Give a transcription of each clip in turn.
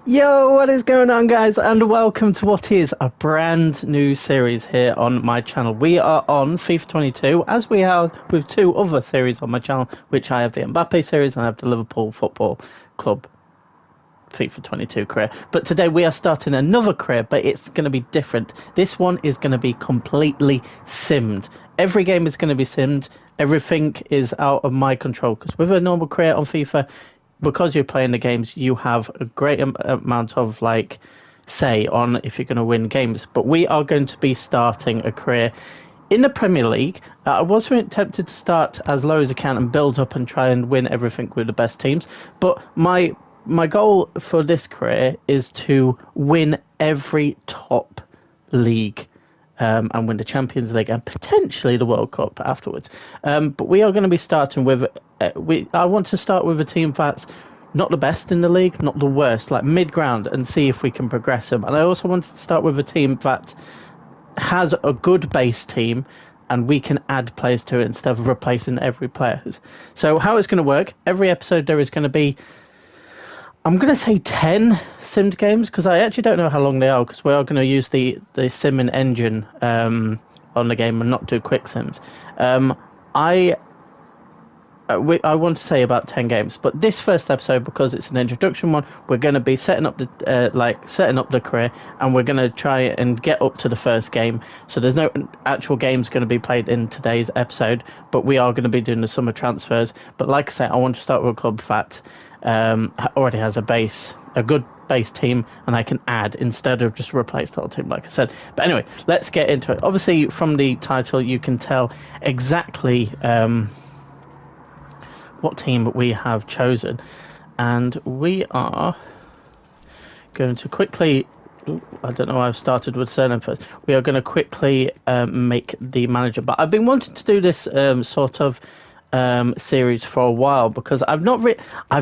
Yo, what is going on, guys, and welcome to what is a brand new series here on my channel. We are on FIFA 22, as we are with two other series on my channel, which I have the Mbappe series and I have the Liverpool Football Club FIFA 22 career. But today we are starting another career, but it's going to be different. This one is going to be completely simmed. Every game is going to be simmed. Everything is out of my control, because with a normal career on FIFA, because you're playing the games, you have a great amount of say on if you're going to win games. But we are going to be starting a career in the Premier League. I was tempted to start as low as I can and build up and try and win everything with the best teams. But my goal for this career is to win every top league. And win the Champions League and potentially the World Cup afterwards. But we are going to be starting with I want to start with a team that's not the best in the league, not the worst, like mid-ground, and see if we can progress them. And I also wanted to start with a team that has a good base team and we can add players to it instead of replacing every player. So how it's going to work, every episode there is going to be, I'm going to say 10 simmed games, because I actually don't know how long they are, because we are going to use the simming engine on the game and not do quick sims. I want to say about 10 games, but this first episode, because it's an introduction one, we're going to be setting up the career, and we're going to try and get up to the first game. So there's no actual games going to be played in today's episode, but we are going to be doing the summer transfers. But like I said, I want to start with a club that already has a good base team, and I can add instead of just replace the whole team, like I said. But anyway, let's get into it. Obviously, from the title, you can tell exactly what team we have chosen, and we are going to quickly, I don't know why I've started with surname first. We are going to quickly make the manager, but I've been wanting to do this sort of series for a while, because I've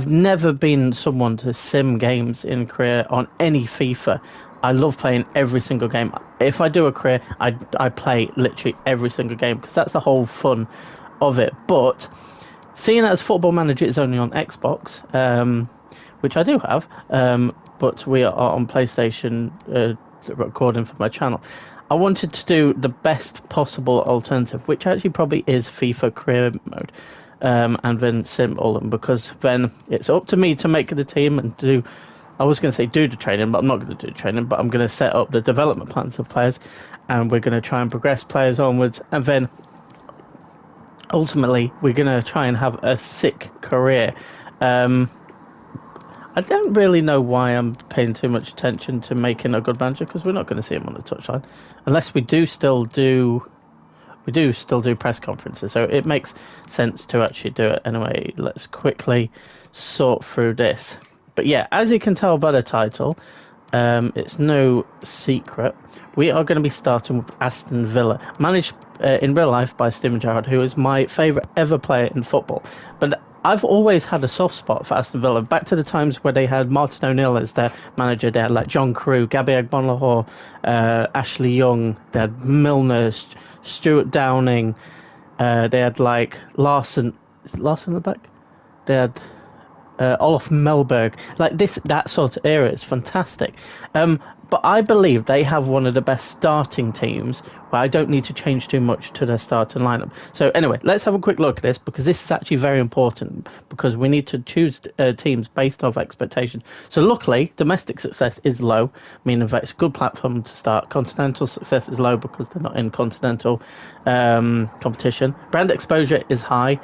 never been someone to sim games in career on any FIFA. I love playing every single game. If I do a career, I play literally every single game, because that's the whole fun of it. But seeing as Football Manager is only on Xbox, which I do have, but we are on PlayStation recording for my channel, I wanted to do the best possible alternative, which actually probably is FIFA career mode, and then sim all of them, because then it's up to me to make the team and do, I was going to say do the training, but I'm not going to do the training, but I'm going to set up the development plans of players, and we're going to try and progress players onwards, and then ultimately we're going to try and have a sick career. I don't really know why I'm paying too much attention to making a good manager, because we're not going to see him on the touchline, unless we do still do press conferences, so it makes sense to actually do it. Anyway, let's quickly sort through this. But yeah, as you can tell by the title, it's no secret, we are going to be starting with Aston Villa, managed in real life by Steven Gerrard, who is my favourite ever player in football. But I've always had a soft spot for Aston Villa, back to the times where they had Martin O'Neill as their manager. They had like John Carew, Gabby Agbonlahor, Ashley Young, they had Milner, Stuart Downing, they had like Larson at the back? They had Olaf Melberg, like that sort of era is fantastic. But I believe they have one of the best starting teams, where I don't need to change too much to their starting lineup. So anyway, let's have a quick look at this, because this is actually very important, because we need to choose teams based off expectation. So luckily, domestic success is low, meaning that it's a good platform to start. Continental success is low, because they're not in continental competition. Brand exposure is high.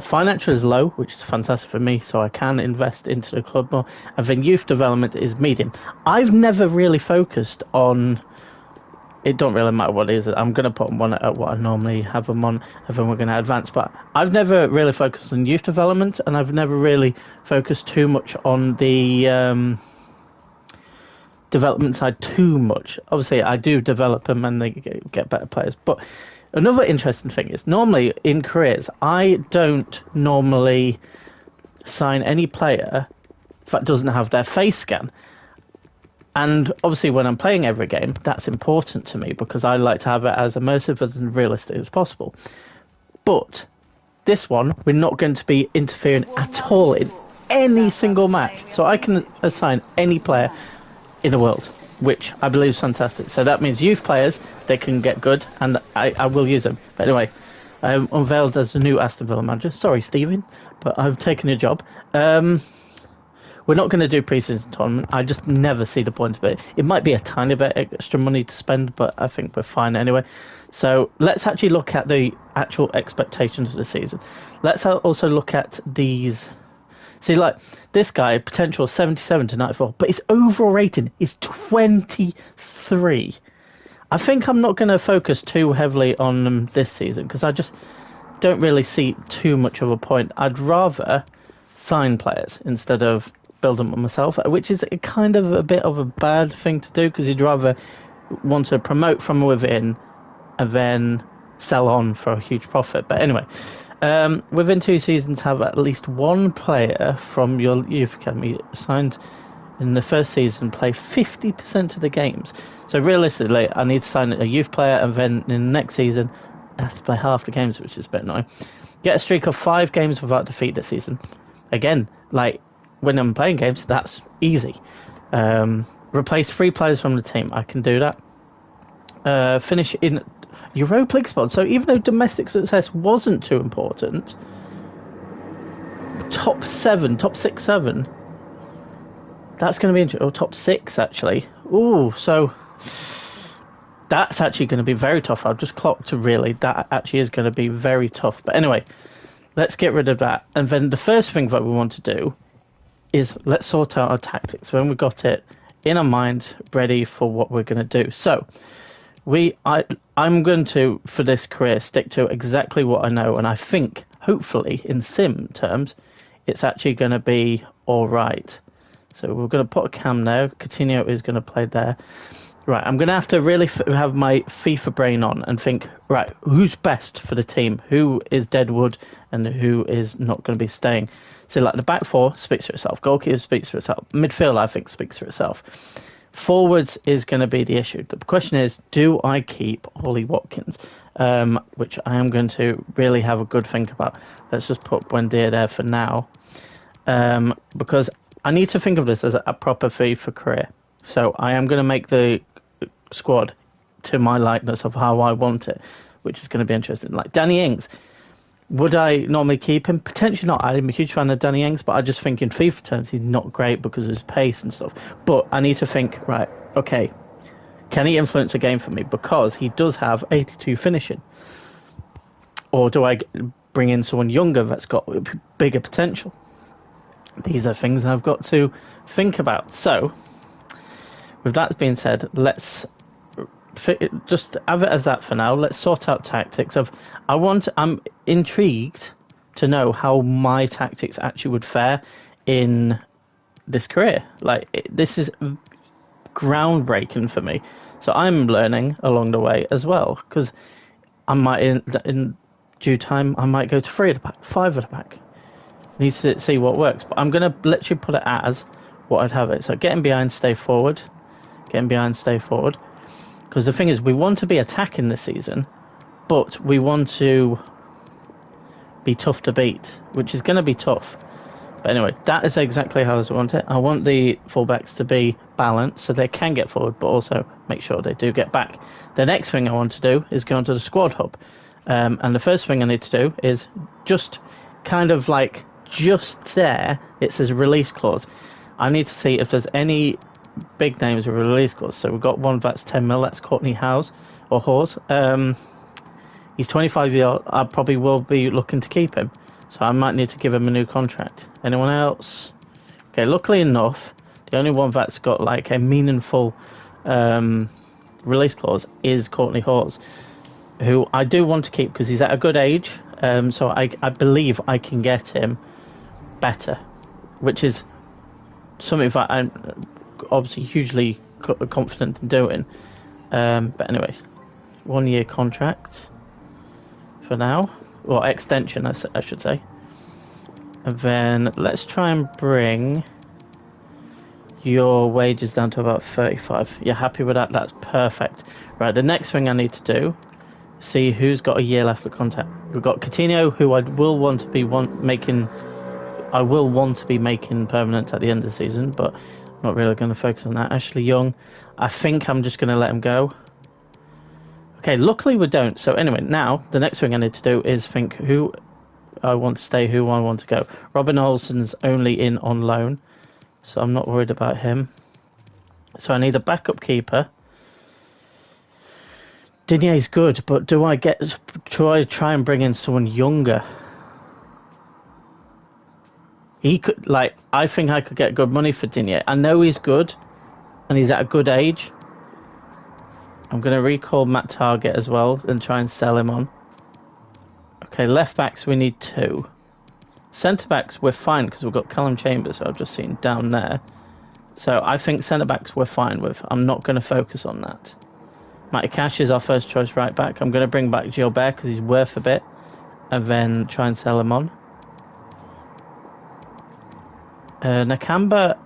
Financial is low, which is fantastic for me, so I can invest into the club more. And then youth development is medium. I've never really focused on, it don't really matter what it is, I'm going to put them on at what I normally have them on, and then we're going to advance. But I've never really focused on youth development, and I've never really focused too much on the development side too much. Obviously, I do develop them and they get better players, but another interesting thing is, normally in careers, I don't normally sign any player that doesn't have their face scan. And obviously when I'm playing every game, that's important to me, because I like to have it as immersive and realistic as possible. But this one, we're not going to be interfering at all in any single match. So I can assign any player in the world, which I believe is fantastic. So that means youth players, they can get good, and I will use them. But anyway, I'm unveiled as the new Aston Villa manager. Sorry, Stephen, but I've taken your job. We're not going to do pre-season tournament. I just never see the point of it. It might be a tiny bit extra money to spend, but I think we're fine anyway. So let's actually look at the actual expectations of the season. Let's also look at these. See, like, this guy, potential 77 to 94, but his overall rating is 23. I think I'm not going to focus too heavily on them this season, because I just don't really see too much of a point. I'd rather sign players instead of build them myself, which is kind of a bit of a bad thing to do, because you'd rather want to promote from within and then sell on for a huge profit. But anyway, within 2 seasons, have at least one player from your youth academy signed in the first season play 50% of the games. So realistically, I need to sign a youth player, and then in the next season I have to play half the games, which is a bit annoying. Get a streak of 5 games without defeat this season. Again, like, when I'm playing games, that's easy. Replace 3 players from the team. I can do that. Finish in Europa League spot. So even though domestic success wasn't too important, top 6, 7. That's going to be interesting. Or top 6, actually. Ooh, so that's actually going to be very tough. I've just clocked really. That actually is going to be very tough. But anyway, let's get rid of that. And then the first thing that we want to do is let's sort out our tactics when we got it in our mind ready for what we're going to do. So I'm going to, for this career, stick to exactly what I know, and I think hopefully in sim terms it's actually going to be all right. So we're going to put a cam now. Coutinho is going to play there. Right, I'm going to have to really have my FIFA brain on and think, right, who's best for the team? Who is deadwood and who is not going to be staying? So, like, the back 4 speaks for itself. Goalkeeper speaks for itself. Midfield, I think, speaks for itself. Forwards is going to be the issue. The question is, do I keep Ollie Watkins? Which I am going to really have a good think about. Let's just put Buendia there for now. Because I need to think of this as a proper FIFA career. So I am going to make the squad to my likeness of how I want it, which is going to be interesting. Like Danny Ings, would I normally keep him? Potentially not. I'm a huge fan of Danny Ings, but I just think in FIFA terms he's not great because of his pace and stuff. But I need to think, right, okay, can he influence a game for me? Because he does have 82 finishing. Or do I bring in someone younger that's got bigger potential? These are things I've got to think about. So, with that being said, let's just have it as that for now. Let's sort out tactics. I'm intrigued to know how my tactics actually would fare in this career. Like, this is groundbreaking for me. So I'm learning along the way as well, because I might, in due time, I might go to 3 at the back, 5 at the back. Need to see what works. But I'm going to literally put it as what I'd have it. So getting behind, stay forward. Getting behind, stay forward. Because the thing is, we want to be attacking this season, but we want to be tough to beat, which is going to be tough. But anyway, that is exactly how I want it. I want the fullbacks to be balanced so they can get forward, but also make sure they do get back. The next thing I want to do is go onto the squad hub. And the first thing I need to do is just kind of like just there, it says release clause. I need to see if there's any big names with a release clause. So we've got one that's 10 mil, that's Courtney Hawes. He's 25 years old. I probably will be looking to keep him, so I might need to give him a new contract. Anyone else? Okay, luckily enough, the only one that's got like a meaningful release clause is Courtney Hawes, who I do want to keep because he's at a good age. So I believe I can get him better, which is something that I'm obviously hugely confident in doing. But anyway, 1 year contract for now, or extension I should say. And then let's try and bring your wages down to about 35. You're happy with that? That's perfect. Right, the next thing I need to do, see who's got a year left of contract. We've got Coutinho, who I will want to be making I will want to be making permanent at the end of the season, but I'm not really going to focus on that. Ashley Young, I think I'm just going to let him go. Okay, luckily we don't. So anyway, now the next thing I need to do is think who I want to stay, who I want to go. Robin Olsen's only in on loan, so I'm not worried about him. So I need a backup keeper. Dinier's good, but do I try and bring in someone younger? He could, like, I think I could get good money for Dinier. I know he's good, and he's at a good age. I'm going to recall Matt Target as well and try and sell him on. Okay, left backs we need 2. Centre backs we're fine because we've got Callum Chambers, who I've just seen down there. So I think centre backs we're fine with. I'm not going to focus on that. Matty Cash is our first choice right back. I'm going to bring back Gilbert because he's worth a bit, and then try and sell him on. Nakamba,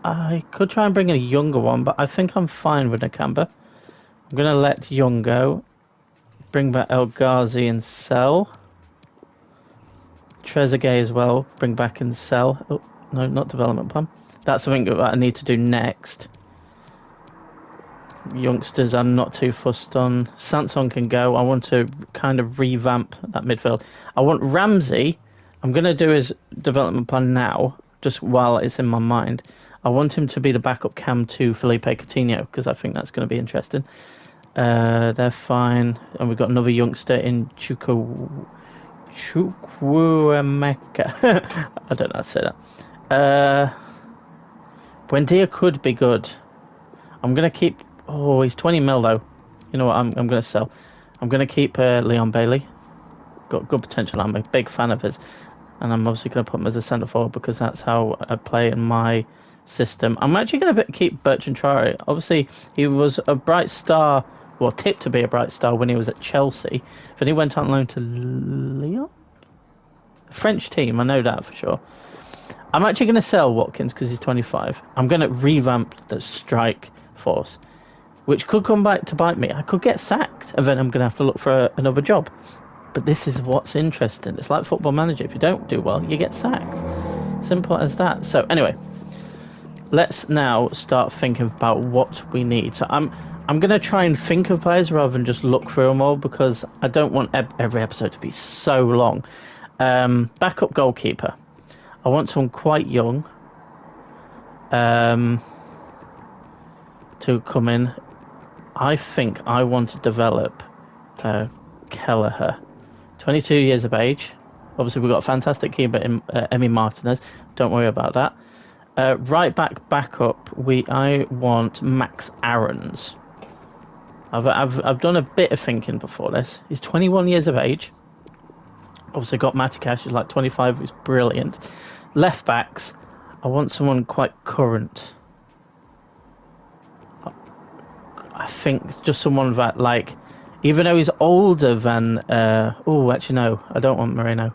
I could try and bring in a younger one, but I think I'm fine with Nakamba. I'm going to let Young go. Bring back El Ghazi and sell. Trezeguet as well. Bring back and sell. Oh, no, not development plan. That's something that I need to do next. Youngsters I'm not too fussed on. Sanson can go. I want to kind of revamp that midfield. I want Ramsey. I'm going to do his development plan now, just while it's in my mind. I want him to be the backup cam to Felipe Coutinho, because I think that's going to be interesting. They're fine. And we've got another youngster in Chukwuemeka. I don't know how to say that. Buendia could be good. I'm going to keep... Oh, he's 20 mil though. You know what? I'm going to sell. I'm going to keep Leon Bailey. Got good potential. I'm a big fan of his. And I'm obviously going to put him as a centre forward because that's how I play in my system. I'm actually going to keep Bertrand Traore. Obviously, he was a bright star, well, tipped to be a bright star when he was at Chelsea. Then he went on loan to Lyon? A French team, I know that for sure. I'm actually going to sell Watkins because he's 25. I'm going to revamp the strike force, which could come back to bite me. I could get sacked, and then I'm going to have to look for another job. But this is what's interesting. It's like Football Manager. If you don't do well, you get sacked. Simple as that. So anyway, let's now start thinking about what we need. So I'm going to try and think of players rather than just look through them all, because I don't want every episode to be so long. Backup goalkeeper. I want someone quite young to come in. I think I want to develop Kelleher. 22 years of age. Obviously, we've got a fantastic keeper in Emi Martinez. Don't worry about that. Right back backup, I want Max Aarons. I've done a bit of thinking before this. He's 21 years of age. Obviously, got Matty Cash, who's like 25, who's brilliant. Left backs, I want someone quite current. I think just someone that, like, even though he's older than... actually, no. I don't want Moreno.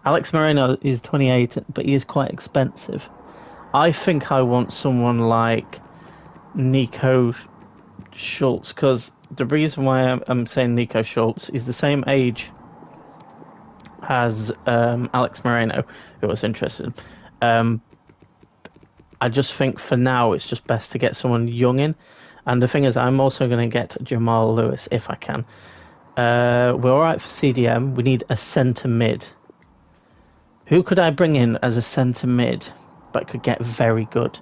Alex Moreno is 28, but he is quite expensive. I think I want someone like Nico Schultz, because the reason why I'm saying Nico Schultz is the same age as Alex Moreno, who was interested. I just think for now it's just best to get someone young in. And the thing is, I'm also going to get Jamal Lewis if I can. We're all right for CDM. We need a centre mid. Who could I bring in as a centre mid but could get very good?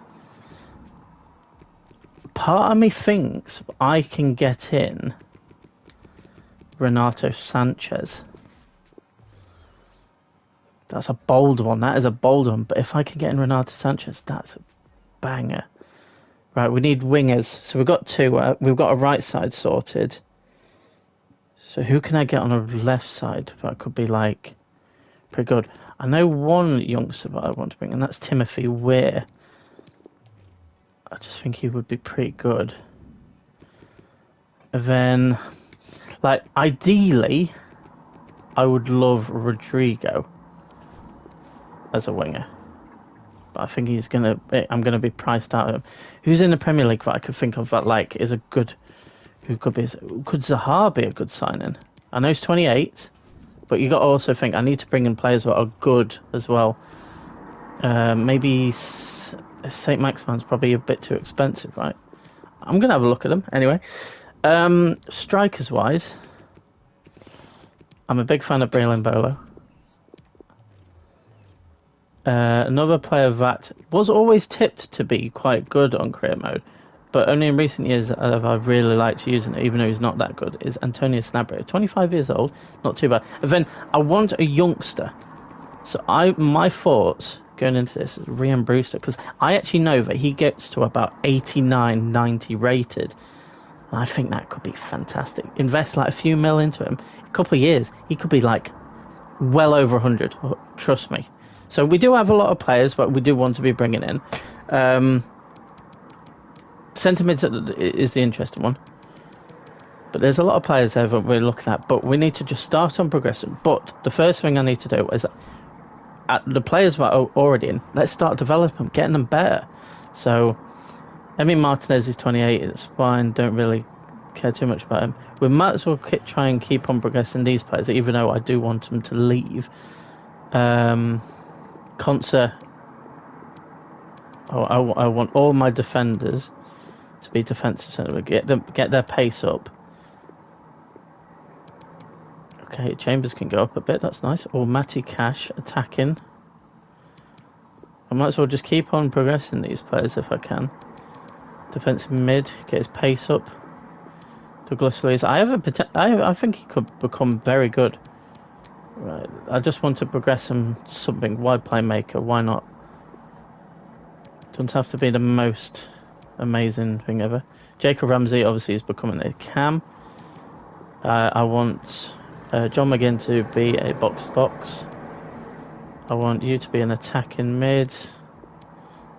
Part of me thinks I can get in Renato Sanchez. That's a bold one. That is a bold one. But if I can get in Renato Sanchez, that's a banger. Right, we need wingers. So we've got 2. We've got a right side sorted. So who can I get on a left side that could be, like, pretty good? I know one youngster that I want to bring, and that's Timothy Weir. I just think he would be pretty good. And then, like, ideally, I would love Rodrigo as a winger. But I think I'm gonna be priced out of him. Who's in the Premier League that I could think of that, like, is a good... Could Zaha be a good signing? I know he's 28. But you got to also think I need to bring in players that are good as well. Maybe Saint Maximin's probably a bit too expensive, right? I'm gonna have a look at them anyway. Strikers wise, I'm a big fan of Braylon Bolo. Another player that was always tipped to be quite good on career mode, but only in recent years have I really liked using it, even though he's not that good, is Antonio Sanabria. 25 years old, not too bad. And then I want a youngster. So my thoughts going into this is Ryan Brewster, because I actually know that he gets to about 89, 90 rated. And I think that could be fantastic. Invest like a few mil into him. A couple of years, he could be like well over 100. Trust me. So we do have a lot of players, but we do want to be bringing in. Centre mid is the interesting one. But there's a lot of players there that we're looking at. But we need to just start on progressing. But the first thing I need to do is, at the players that are already in, let's start developing them, getting them better. So, Emi Martinez is 28. It's fine. Don't really care too much about him. We might as well try and keep on progressing these players, even though I do want them to leave. Concert. I want all my defenders to be defensive centre. Get their pace up. Okay, Chambers can go up a bit. That's nice. Or Matty Cash attacking. I might as well just keep on progressing these players if I can. Defensive mid, get his pace up. Douglas Luiz. I think he could become very good. Right, I just want to progress him something. Wide playmaker, why not? Doesn't have to be the most amazing thing ever. Jacob Ramsey obviously is becoming a cam. I want John McGinn to be a box-to-box. I want you to be an attacking mid.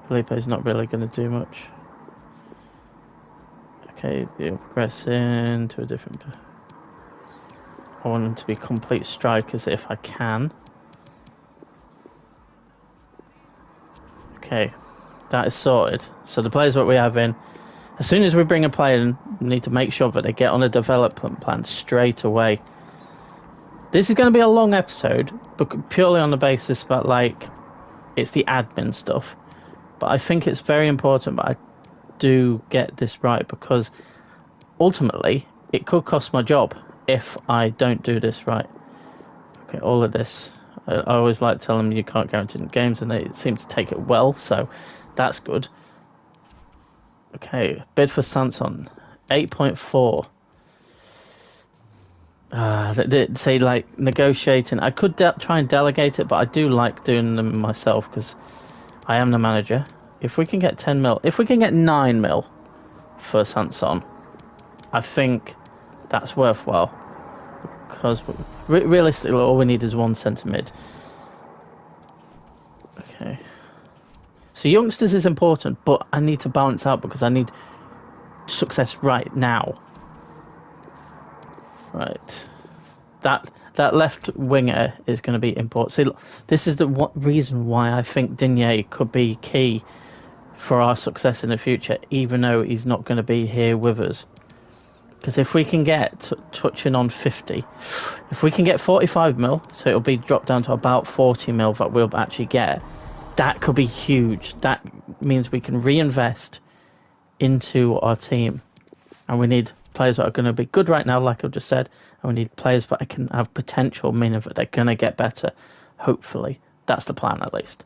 Felipe's not really going to do much. Okay, you're progressing to a different... I want them to be complete strikers if I can. Okay, that is sorted. So the players that we have in, as soon as we bring a player in, we need to make sure that they get on a development plan straight away. This is going to be a long episode, but purely on the basis that, like, it's the admin stuff. But I think it's very important that I do get this right, because ultimately it could cost my job if I don't do this right. Okay, all of this. I always like to tell them you can't guarantee games, and they seem to take it well, so that's good. Okay, bid for Sanson, 8.4. They say, like, negotiating. I could try and delegate it, but I do like doing them myself because I am the manager. If we can get 10 mil, if we can get 9 mil for Sanson, I think that's worthwhile, because realistically all we need is one centre mid. Okay, so youngsters is important, but I need to balance out because I need success right now. Right, that left winger is going to be important. See, look, this is the reason why I think Digne could be key for our success in the future, even though he's not going to be here with us. Because if we can get touching on 50, if we can get 45 mil, so it'll be dropped down to about 40 mil that we'll actually get, that could be huge. That means we can reinvest into our team. And we need players that are going to be good right now, like I've just said, and we need players that can have potential, meaning that they're going to get better, hopefully. That's the plan, at least.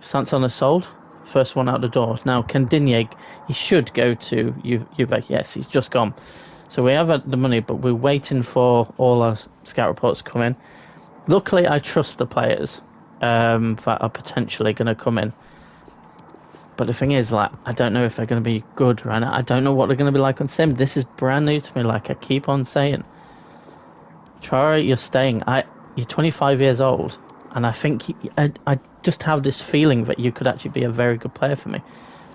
Sanson is sold. First one out the door. Now, can Digne, he should go to Juve. Yes, he's just gone. So we have the money, but we're waiting for all our scout reports to come in. Luckily, I trust the players that are potentially going to come in. But the thing is, like, I don't know if they're going to be good right now. I don't know what they're going to be like on Sim. This is brand new to me, like I keep on saying. Traore, you're staying. You're 25 years old. And I think I just have this feeling that you could actually be a very good player for me.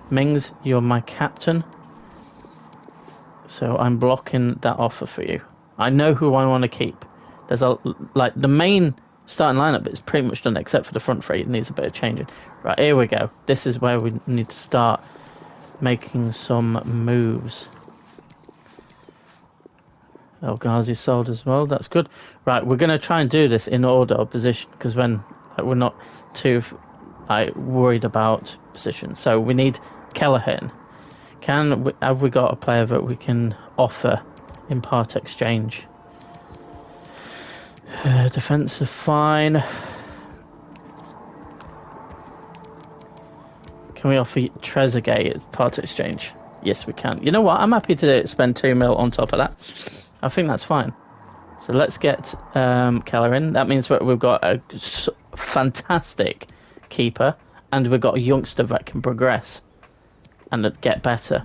Mings, you're my captain. So I'm blocking that offer for you. I know who I want to keep. There's the main starting lineup is pretty much done except for the front three. It needs a bit of changing. Right, here we go. This is where we need to start making some moves. El Ghazi sold as well. That's good. Right, we're going to try and do this in order of position because when we're not too worried about position. So we need Kelleher. Have we got a player that we can offer in part exchange? Defensive, fine. Can we offer Trezeguet at part exchange? Yes, we can. You know what? I'm happy to spend 2 mil on top of that. I think that's fine. So let's get Keller in. That means we've got a fantastic keeper, and we've got a youngster that can progress and get better.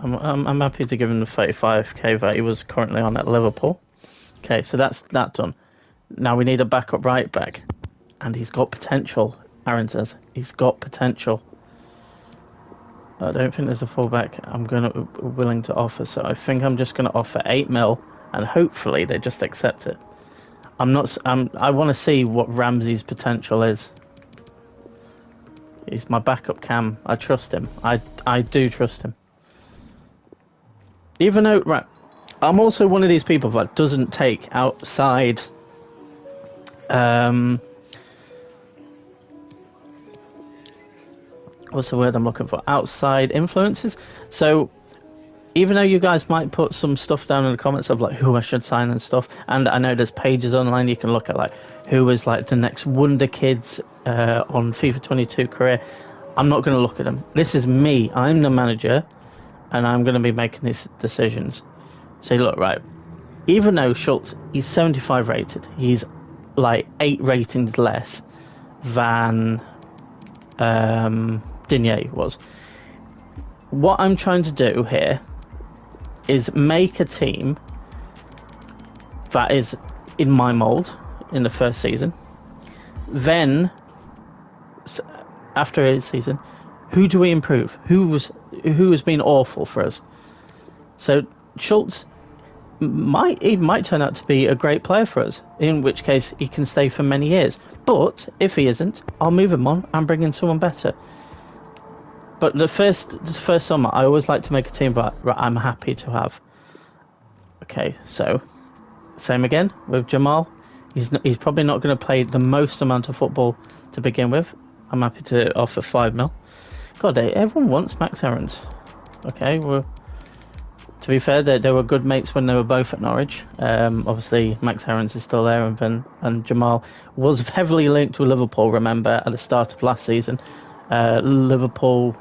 I'm happy to give him the 35k that he was currently on at Liverpool. Okay, so that's that done. Now we need a backup right back, and he's got potential. Aaron says he's got potential. I don't think there's a fullback I'm willing to offer, so I think I'm just gonna offer 8 mil, and hopefully they just accept it. I want to see what Ramsey's potential is. He's my backup cam. I trust him. I do trust him. Even though, right, I'm also one of these people that doesn't take outside what's the word I'm looking for? Outside influences. So even though you guys might put some stuff down in the comments of like who I should sign and stuff, and I know there's pages online you can look at like who is like the next wonder kids on FIFA 22 career, I'm not going to look at them. This is me. I'm the manager, and I'm going to be making these decisions. So look, right, even though Schultz, he's 75 rated, he's like 8 ratings less than Digne was. What I'm trying to do here is make a team that is in my mould in the first season. Then, after a season, who do we improve? Who has been awful for us? So Schultz might turn out to be a great player for us, in which case he can stay for many years. But if he isn't, I'll move him on and bring in someone better. But the first summer, I always like to make a team that I'm happy to have. Okay, so same again with Jamal. He's probably not going to play the most amount of football to begin with. I'm happy to offer 5 mil. God, everyone wants Max Aarons. Okay, well, to be fair, they were good mates when they were both at Norwich. Obviously, Max Aarons is still there, and Jamal was heavily linked to Liverpool. Remember, at the start of last season, Liverpool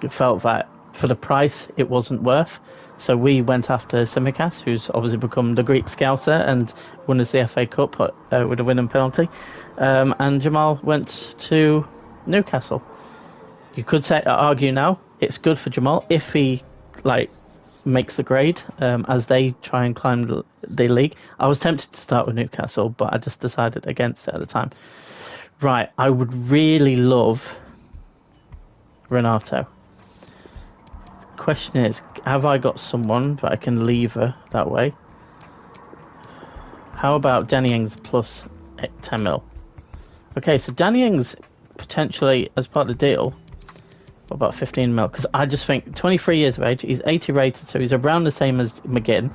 felt that for the price it wasn't worth, so we went after Tsimikas, who's obviously become the Greek Scouser and won us the FA Cup with a winning penalty, and Jamal went to Newcastle. You could argue now it's good for Jamal if he makes the grade as they try and climb the league. I was tempted to start with Newcastle, but I just decided against it at the time. Right, I would really love Renato. The question is, have I got someone that I can lever that way? How about Danny Ings plus 10 mil? Okay, so Danny Ings potentially as part of the deal, about 15 mil, because I just think 23 years of age, he's 80 rated, so he's around the same as McGinn.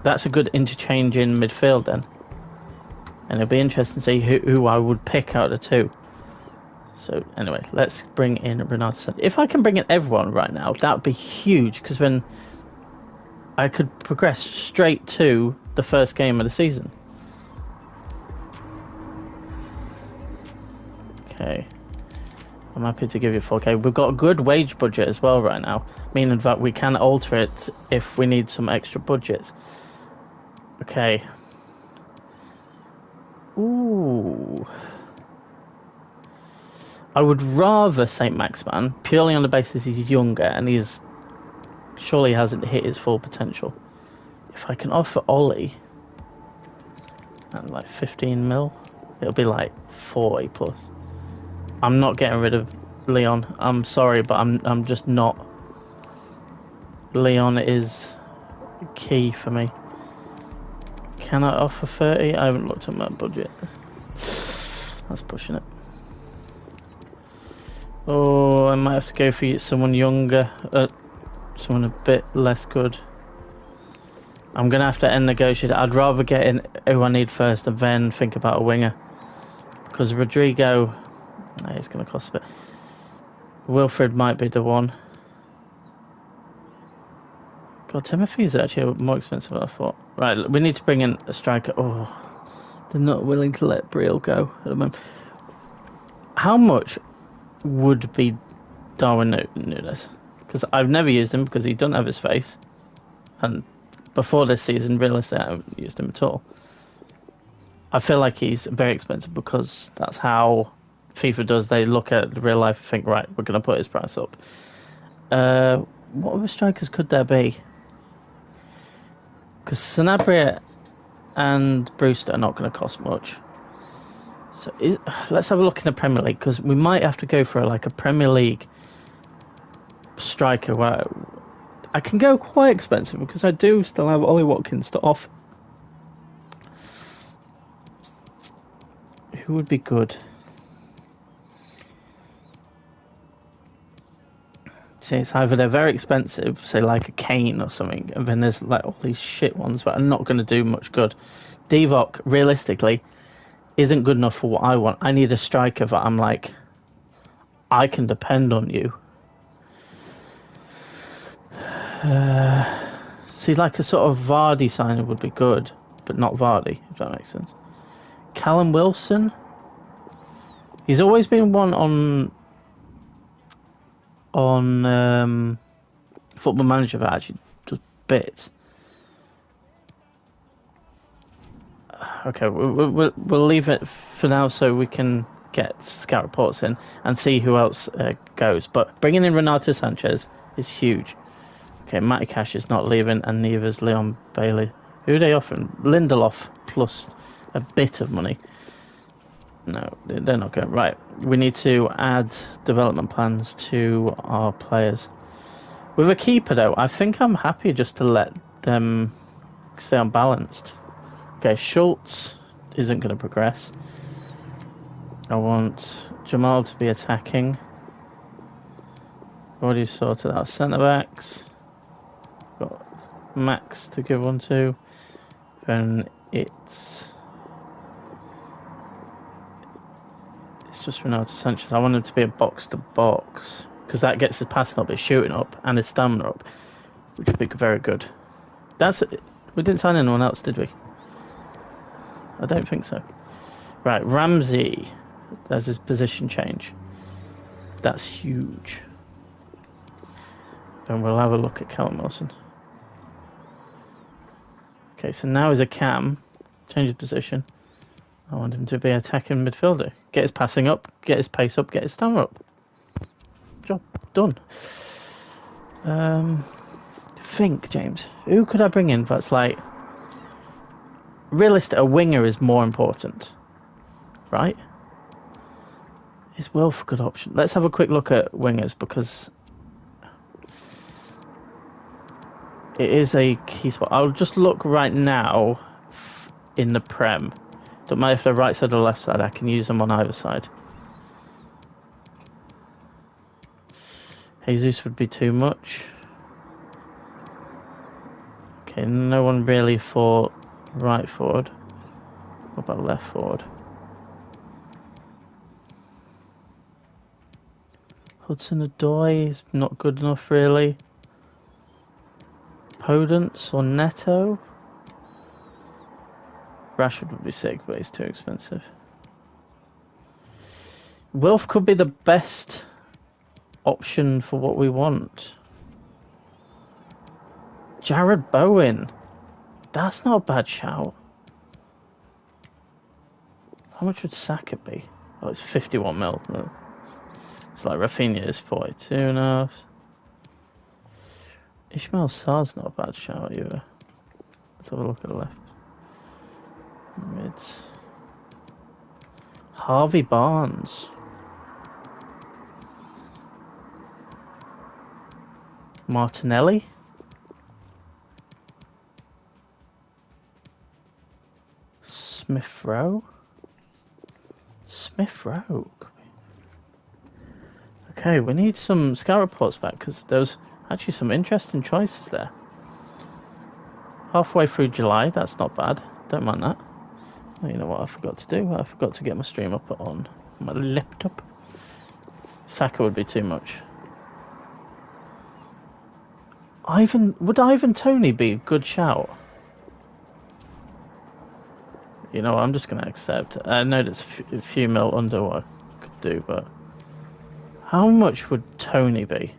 That's a good interchange in midfield then, and it'll be interesting to see who I would pick out of the two. So anyway, let's bring in Renato. If I can bring in everyone right now, that would be huge, because then I could progress straight to the first game of the season. Okay, I'm happy to give you 4k. We've got a good wage budget as well right now, meaning that we can alter it if we need some extra budgets. Okay. Ooh. I would rather St. Maximan, purely on the basis he's younger and he's surely hasn't hit his full potential. If I can offer Ollie at like 15 mil, it'll be like 40 plus. I'm not getting rid of Leon. I'm sorry, but I'm just not. Leon is key for me. Can I offer 30? I haven't looked at my budget. that's pushing it. Oh, I might have to go for someone younger, someone a bit less good. I'm going to have to end negotiate. I'd rather get in who I need first and then think about a winger. Because Rodrigo, he's going to cost a bit. Wilfred might be the one. God, Timothy's actually more expensive than I thought. Right, we need to bring in a striker. Oh, they're not willing to let Briel go at the moment. How much would be Darwin Núñez? Because I've never used him because he doesn't have his face. And before this season, realistically, I haven't used him at all. I feel like he's very expensive because that's how FIFA does. They look at the real life and think, right, we're going to put his price up. What other strikers could there be? Because Sanabria and Brewster are not going to cost much. So let's have a look in the Premier League, because we might have to go for like a Premier League striker where I can go quite expensive because I do still have Ollie Watkins to offer. Who would be good? See, it's either they're very expensive, say like a Kane or something, and then there's like all these shit ones that are not going to do much good. Divock, realistically, isn't good enough for what I want. I need a striker that I'm like, I can depend on you. See, like a sort of Vardy signing would be good, but not Vardy, if that makes sense. Callum Wilson, he's always been one on Football Manager that actually does bits. Okay, we'll leave it for now so we can get scout reports in and see who else goes. But bringing in Renato Sanchez is huge. Okay, Matty Cash is not leaving, and neither is Leon Bailey. Who are they offering? Lindelof plus a bit of money. No, they're not going. Right, we need to add development plans to our players. With a keeper, though, I think I'm happy just to let them stay unbalanced. Okay, Schultz isn't going to progress. I want Jamal to be attacking. Already sorted out centre-backs. Got Max to give one to. Then it's just Renato Sanchez. I want him to be a box-to-box, because that gets his passing up, his shooting up, and his stamina up, which would be very good. We didn't sign anyone else, did we? I don't think so. Right, Ramsey. There's his position change. That's huge. Then we'll have a look at Callum Wilson. Okay, so now he's a cam. Change his position. I want him to be attacking midfielder. Get his passing up, get his pace up, get his stamina up. Job done. Think, James. Who could I bring in that's like... Realistic, a winger is more important. Right? Is Wilf a good option? Let's have a quick look at wingers, because it is a key spot. I'll just look right now in the Prem. Don't matter if they're right side or left side, I can use them on either side. Jesus would be too much. Okay, no one really for right forward. What about left forward? Hudson-Odoi is not good enough, really. Podence or Neto? Rashford would be sick, but he's too expensive. Wilf could be the best option for what we want. Jared Bowen. That's not a bad shout. How much would Saka be? Oh, it's 51 mil. No. It's like Rafinha is 42.5. Ishmael Sarr's not a bad shout either. Let's have a look at the left. Mids. Harvey Barnes. Martinelli. Smith Rowe. Smith Rowe. Okay, we need some scout reports back because there's actually some interesting choices there. Halfway through July, that's not bad. Don't mind that. Oh, you know what I forgot to do? I forgot to get my stream up on my laptop. Saka would be too much. Would Ivan Toney be a good shout? You know, I'm just going to accept. I know that's a few mil under what I could do, but how much would Toney be?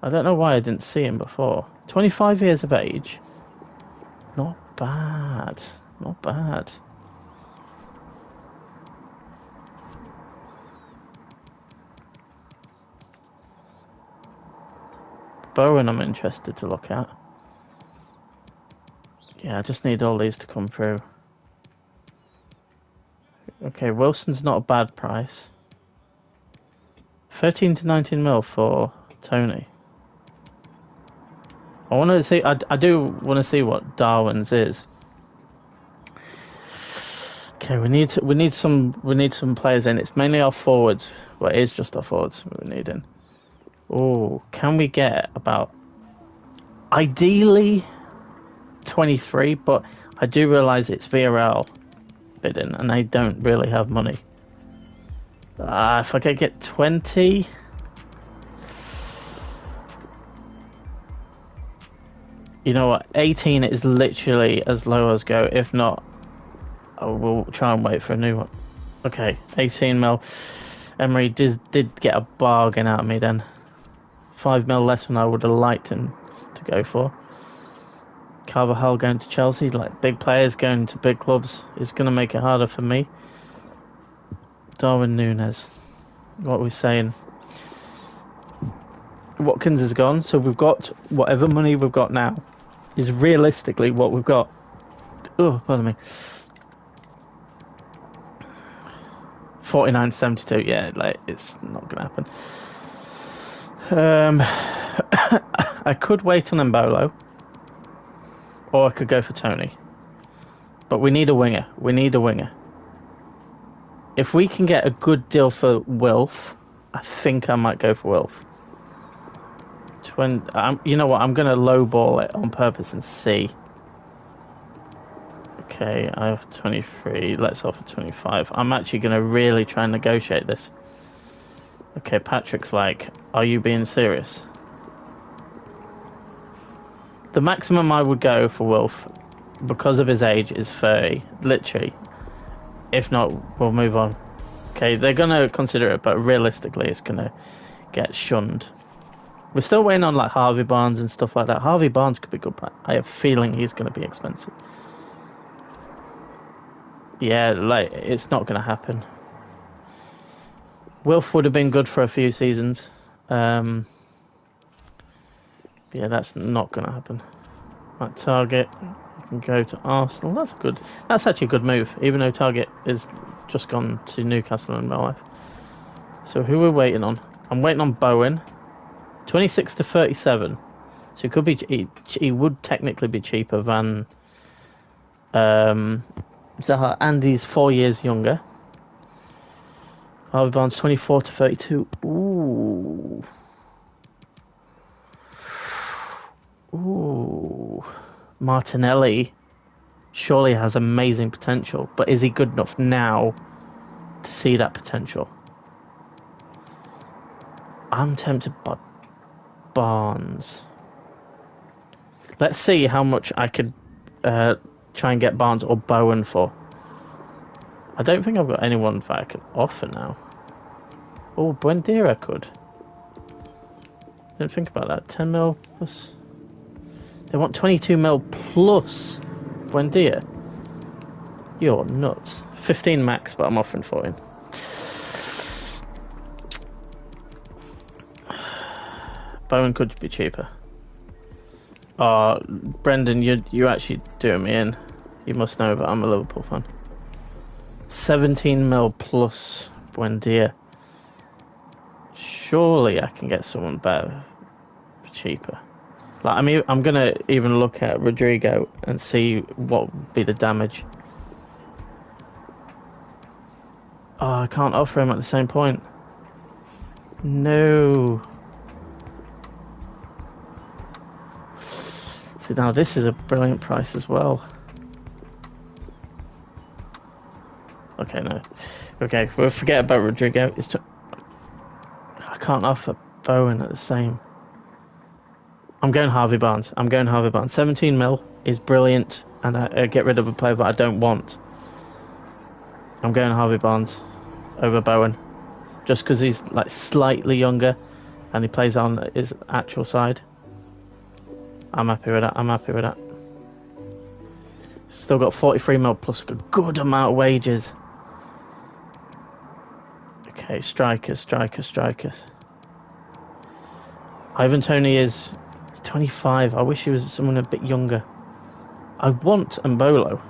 I don't know why I didn't see him before. 25 years of age. Not bad. Not bad. Bowen I'm interested to look at. Yeah, I just need all these to come through. Okay, Wilson's not a bad price. 13 to 19 mil for Toney. I want to see. I do want to see what Darwin's is. Okay, we need some players in. It's mainly our forwards. Well, it is just our forwards we're needing. Oh, can we get about ideally 23? But I do realise it's VRL bidding, and they don't really have money. If I could get 20. You know what? 18 is literally as low as go. If not, I will try and wait for a new one. Okay, 18 mil. Emery did get a bargain out of me then. 5 mil less than I would have liked him to go for. Carvajal going to Chelsea, like big players going to big clubs, is going to make it harder for me. Darwin Núñez. What are we saying? Watkins is gone, so we've got whatever money we've got now is realistically what we've got. Oh, pardon me. 49.72. Yeah, like it's not gonna happen. I could wait on Mbolo, or I could go for Toney. But we need a winger. We need a winger. If we can get a good deal for Wilf, I think I might go for Wilf. You know what? I'm going to lowball it on purpose and see. Okay, I have 23. Let's offer 25. I'm actually going to really try and negotiate this. Okay, Patrick's like, are you being serious? The maximum I would go for Wilf, because of his age, is 30. Literally. If not, we'll move on. Okay, they're going to consider it, but realistically, it's going to get shunned. We're still waiting on like Harvey Barnes and stuff like that. Harvey Barnes could be good, but I have a feeling he's going to be expensive. Yeah, like it's not going to happen. Wilf would have been good for a few seasons. Yeah, that's not going to happen. Right, Target, you can go to Arsenal. That's good. That's actually a good move, even though Target is just gone to Newcastle in my life. So who we're waiting on? I'm waiting on Bowen. 26 to 37. So it could be. He would technically be cheaper than Zaha, and he's 4 years younger. Harvey Barnes 24 to 32. Ooh. Martinelli surely has amazing potential, but is he good enough now to see that potential? I'm tempted by Barnes. Let's see how much I could try and get Barnes or Bowen for. I don't think I've got anyone that I can offer now. Oh, Buendia I could. Didn't think about that. 10 mil plus. They want 22 mil plus Buendia. You're nuts. 15 max, but I'm offering 14. Bowen could be cheaper. Oh, Brendan, you're actually doing me in. You must know that I'm a Liverpool fan. 17 mil plus Buendia. Surely I can get someone better, cheaper. Like I'm gonna even look at Rodrigo and see what would be the damage. Oh, I can't offer him at the same point. No. See, now this is a brilliant price as well. Okay, no. Okay, we'll forget about Rodrigo. I can't offer Bowen at the same. I'm going Harvey Barnes. 17 mil is brilliant, and I get rid of a player that I don't want. I'm going Harvey Barnes over Bowen, just because he's like slightly younger, and he plays on his actual side. I'm happy with that. Still got 43 mil plus a good amount of wages. Okay, strikers. Ivan Toney is 25. I wish he was someone a bit younger. I want Mbolo.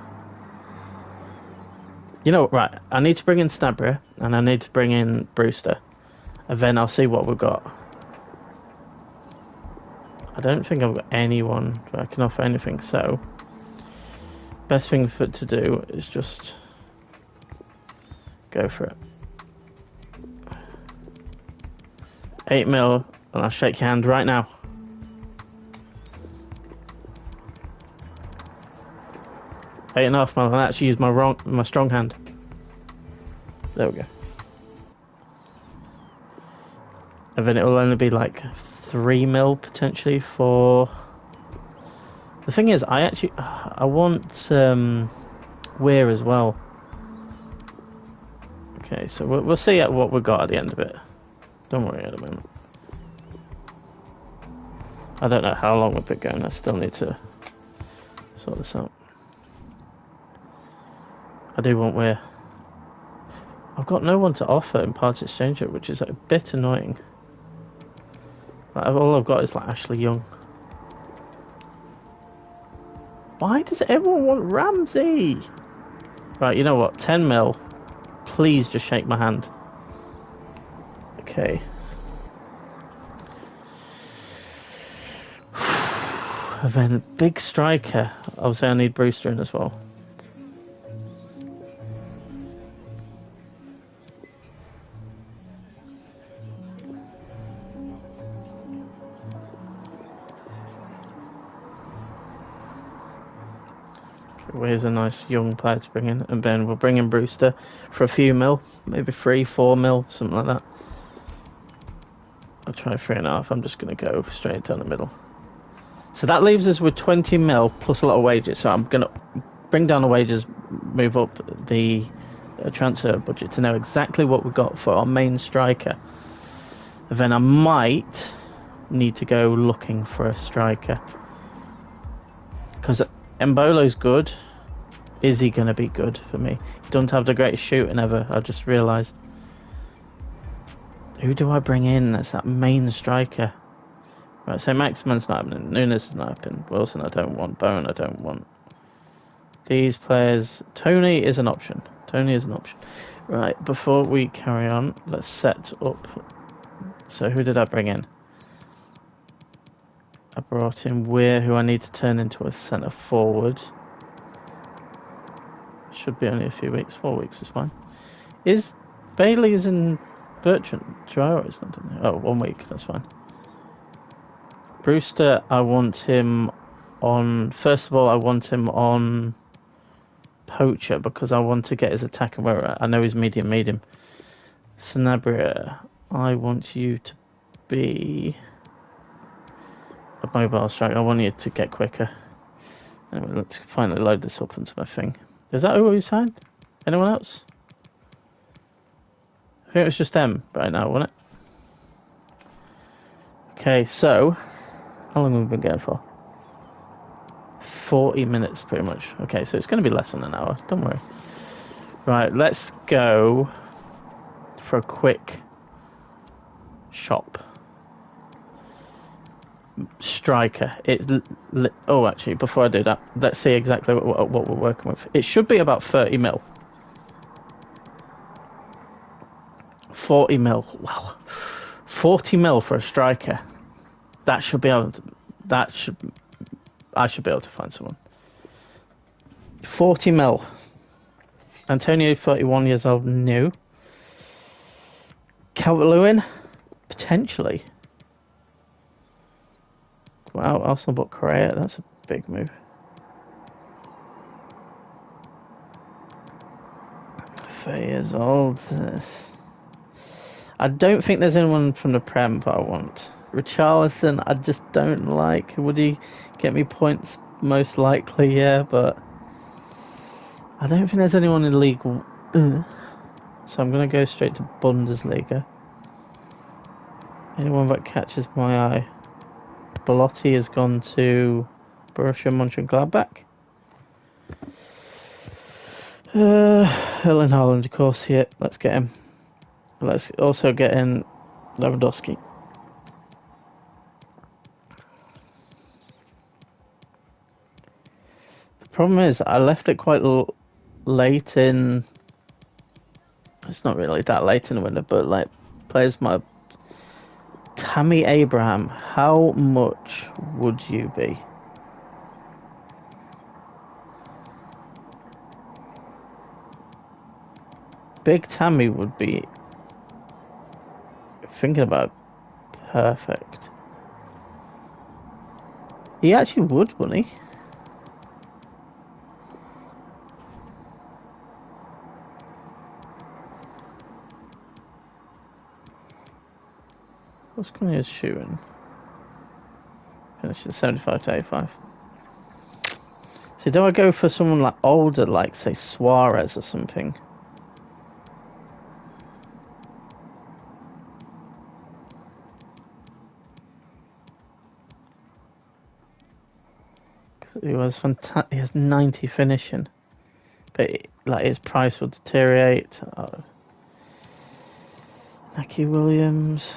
You know, right, I need to bring in Snabria, and I need to bring in Brewster. And then I'll see what we've got. I don't think I've got anyone where I can offer anything, so... Best thing to do is just... go for it. 8 mil, and I'll shake your hand right now. Eight and a half mil. I actually used my strong hand. There we go. And then it will only be like 3 mil potentially for. The thing is, I want Weir as well. Okay, so we'll see what we got at the end of it. Don't worry at the moment. I don't know how long we've been going. I still need to sort this out. I do want Weir. I've got no one to offer in part exchange it, which is a bit annoying. Like, all I've got is like Ashley Young. Why does everyone want Ramsey? Right, you know what? 10 mil. Please just shake my hand. Okay. And then big striker. Obviously I need Brewster in as well. Here's a nice young player to bring in, and then we'll bring in Brewster for a few mil, maybe 3-4 mil, something like that. I'll try 3.5. I'm just going to go straight down the middle. So that leaves us with 20 mil plus a lot of wages. So I'm going to bring down the wages, move up the transfer budget to know exactly what we've got for our main striker. And then I might need to go looking for a striker, because Mbolo's good. Is he going to be good for me? He doesn't have the greatest shooting ever, I just realised. Who do I bring in as that main striker? Right, so Maximan's not happening. Nunes is not happening. Wilson I don't want. Bowen I don't want. These players... Tony is an option. Right, before we carry on, let's set up... So who did I bring in? I brought in Weir, who I need to turn into a centre forward. Should be only a few weeks. 4 weeks is fine. Is Bailey's and Bertrand Traore is not in there? Oh, 1 week. That's fine. Brewster, I want him on. First of all, I want him on Poacher because I want to get his attack and where I know he's medium. Sanabria, I want you to be a mobile striker. I want you to get quicker. Anyway, let's finally load this up into my thing. Is that who we signed? Anyone else? I think it was just them right now, wasn't it? Okay, so how long have we been going for? 40 minutes pretty much. Okay, so it's going to be less than an hour, don't worry. Right, let's go for a quick shop. Striker. Oh, actually, before I do that, let's see exactly what we're working with. It should be about 30 mil. 40 mil. Wow. 40 mil for a striker. That should be able to, I should be able to find someone. 40 mil. Antonio, 31 years old, new. Calvert-Lewin? Potentially. Wow, Arsenal bought Correa. That's a big move. Years old. I don't think there's anyone from the Prem that I want. Richarlison, I just don't like. Would he get me points? Most likely, yeah, but I don't think there's anyone in League. So I'm going to go straight to Bundesliga. Anyone that catches my eye. Belotti has gone to Borussia Mönchengladbach. Erling Haaland, of course, yeah, let's get him. Let's also get in Lewandowski. The problem is, I left it quite late in... It's not really that late in the window, but like, players my... Tammy Abraham, how much would you be? Big Tammy would be, thinking about, perfect. He actually would, wouldn't he? What's going his shooting? Finished at 75 to 85. So do I go for someone like older, like say Suarez or something? He was fantastic. He has 90 finishing, but like his price will deteriorate. Naki Williams,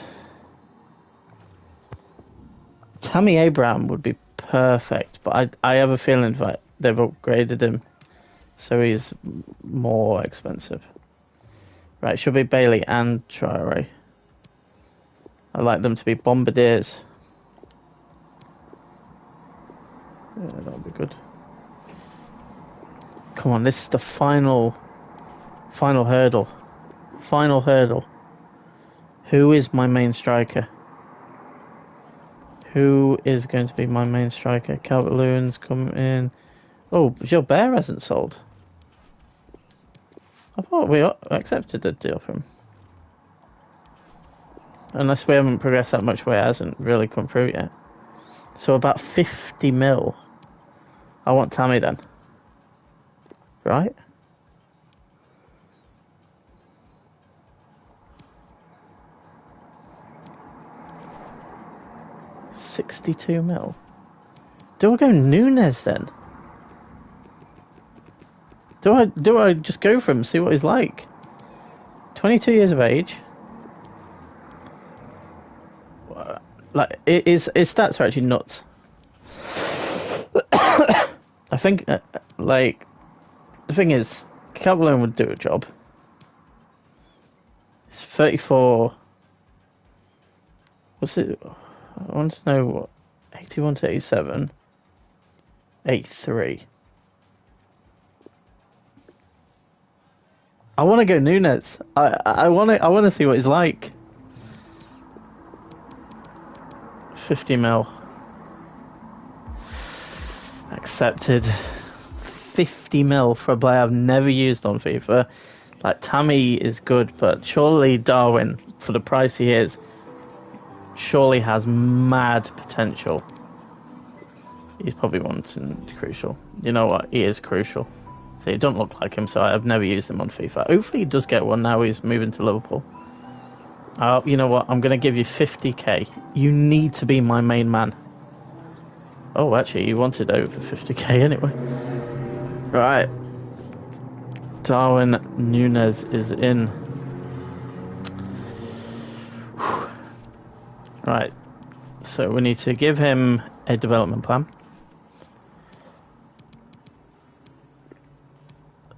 Tammy Abraham would be perfect, but I have a feeling that they've upgraded him, so he's more expensive. Right, should be Bailey and Traore. I like them to be bombardiers. Yeah, that'll be good. Come on, this is the final hurdle. Final hurdle. Who is my main striker? Who is going to be my main striker? Calvert-Lewin's coming in. Oh, Gilbert hasn't sold. I thought we accepted a deal from him. Unless we haven't progressed that much where it hasn't really come through yet. So about 50 mil. I want Tammy then. Right? $62 mil. Do I go Nunes then? Do I just go for him, see what he's like? 22 years of age. Like his stats are actually nuts. I think like the thing is, Calvert-Lewin would do a job. It's 34. What's it? I want to know what 81 to 87. 83. I want to go Nunes. I want to see what he's like. 50 mil. Accepted. 50 mil for a player I've never used on FIFA. Like, Tammy is good, but surely Darwin, for the price he is, surely has mad potential. He's probably wanting crucial. You know what? He is crucial. See, it doesn't look like him, so I've never used him on FIFA. Hopefully he does get one now he's moving to Liverpool. You know what? I'm going to give you 50k. You need to be my main man. Oh, actually, you wanted over 50k anyway. Right. Darwin Nunes is in. Whew. Right. So we need to give him a development plan.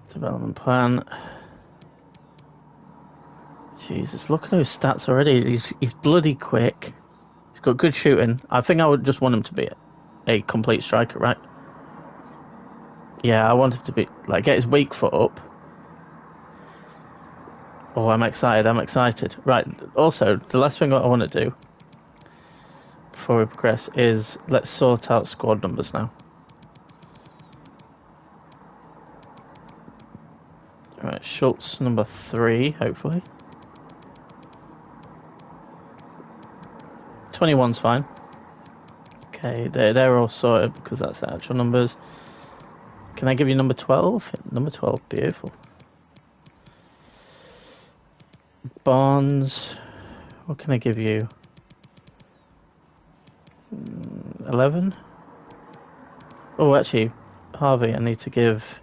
Development plan. Jesus, look at those stats already. He's bloody quick. He's got good shooting. I think I would just want him to be a complete striker, right? Yeah, I want him to be like get his weak foot up. Oh, I'm excited. I'm excited. Right. Also, the last thing I want to do before we progress is let's sort out squad numbers now. Right, Schultz number 3, hopefully. 21's fine. Okay, they're all sorted because that's the actual numbers. Can I give you number 12? Number 12, beautiful. Barnes, what can I give you? 11? Oh, actually, Harvey, I need to give...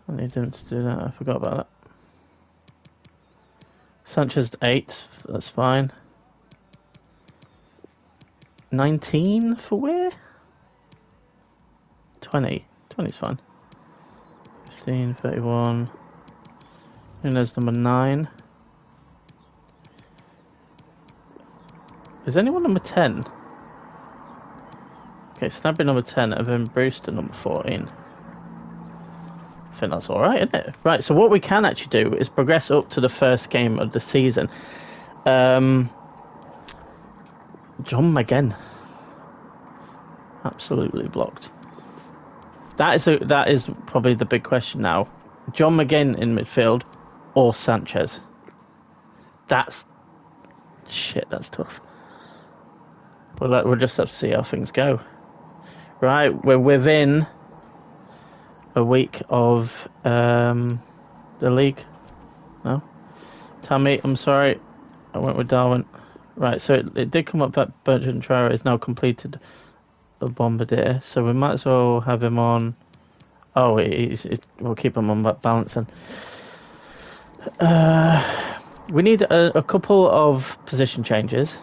I need him to do that, I forgot about that. Sanchez 8, that's fine. 19 for where? 20. 20's fine. 15, 31. Nunes number 9. Is anyone number 10? Okay, Snabby number 10, and then Brewster number 14. I think that's alright, isn't it? Right, so what we can actually do is progress up to the first game of the season. John McGinn. Absolutely blocked. That is probably the big question now. John McGinn in midfield or Sanchez? That's tough. We'll just have to see how things go. Right, we're within a week of the league. No? Tammy, I'm sorry. I went with Darwin. Right, so it did come up that Bertrand Traore has now completed the Bombardier, so we might as well have him on. Oh, we'll keep him on balancing. We need a couple of position changes,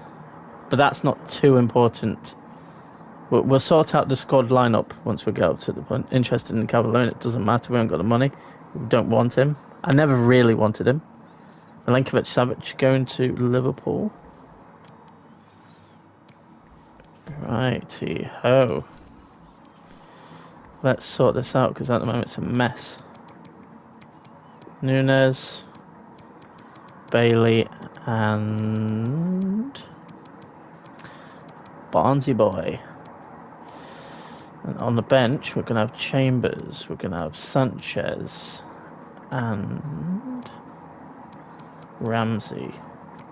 but that's not too important. We'll sort out the squad lineup once we get up to the point. Interested in Cavallone, it doesn't matter, we haven't got the money. We don't want him. I never really wanted him. Milenkovic Savic going to Liverpool. Righty-ho. Let's sort this out, because at the moment it's a mess. Nunes, Bailey, and Barnesy boy. And on the bench, we're going to have Chambers, we're going to have Sanchez, and Ramsey.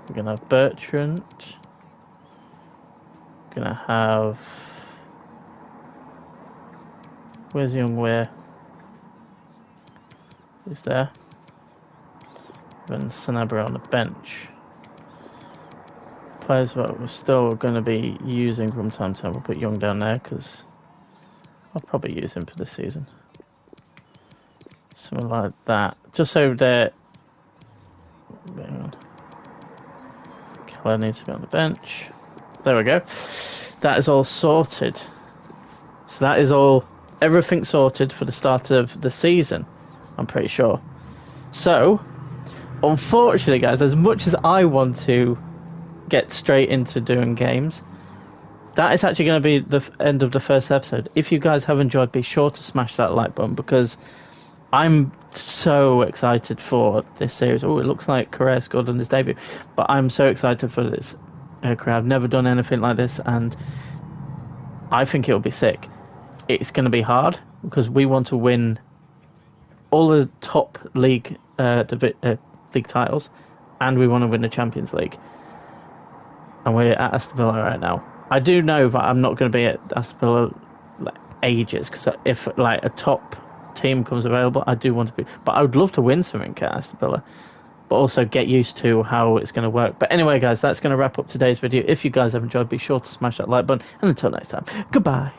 We're going to have Bertrand. We're going to have... Where's Young Ware? He's there. Then Sanabria on the bench. Players that we're still going to be using from time to time. We'll put Young down there because I'll probably use him for this season. Something like that. Just so they're... Keller needs to be on the bench. There we go. That is all sorted. So that is all... Everything sorted for the start of the season, I'm pretty sure. So, unfortunately, guys, as much as I want to get straight into doing games, that is actually going to be the end of the first episode. If you guys have enjoyed, be sure to smash that like button, because I'm so excited for this series. Oh, it looks like Correa scored on his debut, but I'm so excited for this career. I've never done anything like this, and I think it'll be sick. It's going to be hard because we want to win all the top league league titles, and we want to win the Champions League. And we're at Aston Villa right now. I do know that I'm not going to be at Aston Villa like ages, because if like a top team comes available, I do want to be. But I would love to win something at Aston Villa, but also get used to how it's going to work. But anyway, guys, that's going to wrap up today's video. If you guys have enjoyed, be sure to smash that like button. And until next time, goodbye.